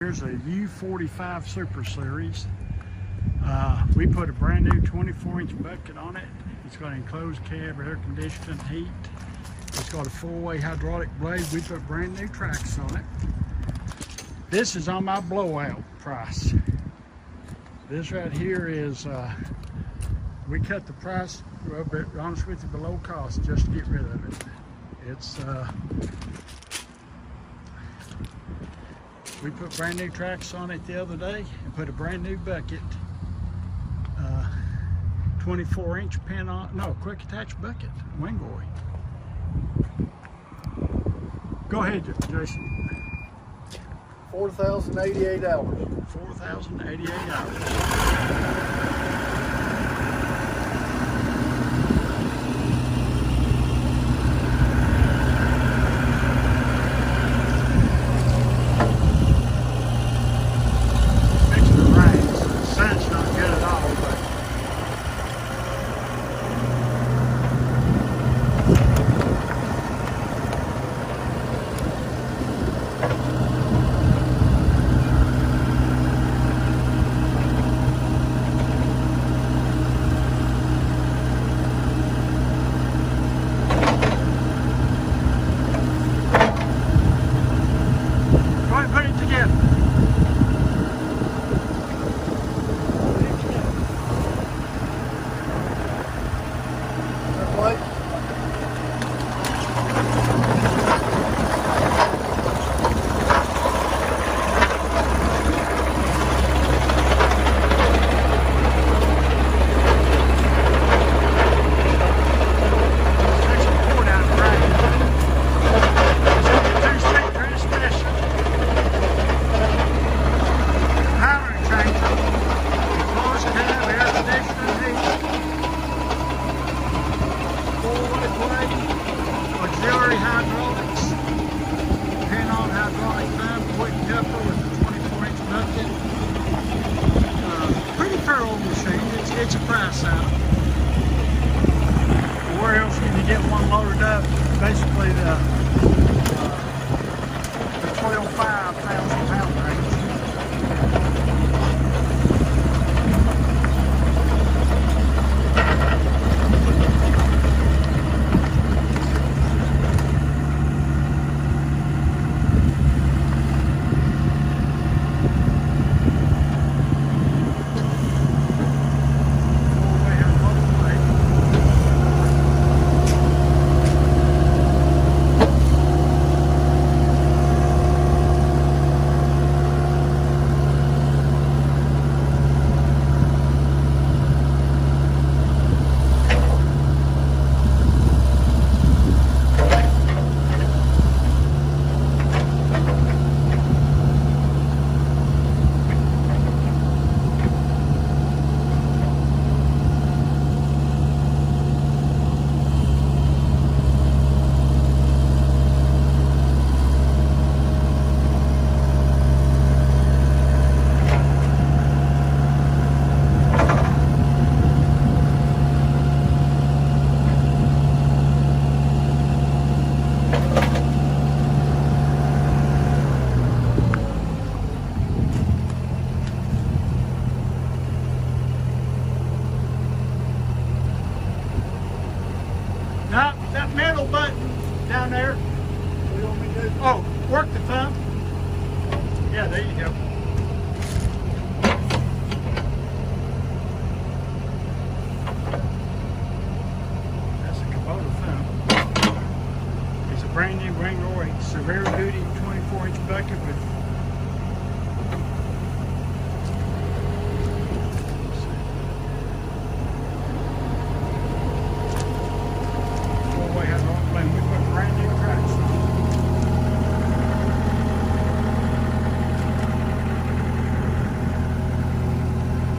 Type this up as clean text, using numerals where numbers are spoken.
Here's a U45 Super Series. We put a brand new 24-inch bucket on it. It's got an enclosed cab, air conditioning, heat. It's got a four-way hydraulic blade. We put brand new tracks on it. This is on my blowout price. This right here is, we cut the price, well, to be honest with you, below cost just to get rid of it. It's, we put brand new tracks on it the other day and put a brand new bucket, 24-inch pin on, no, quick attach bucket, Wingory. Go ahead, Jason. 4,088 hours. 4,088 hours. Hydraulics, pin on hydraulic thumb, quick coupler with a 24-inch bucket. Pretty thorough machine. It's a price out. Where else can you get one loaded up? Basically the 12,500 pound range. Now, that middle button down there. What do you want me to do? Oh, work the thumb. Yeah, there you go. That's a KUBOTA thumb. It's a brand new Wingory severe duty 24-inch bucket with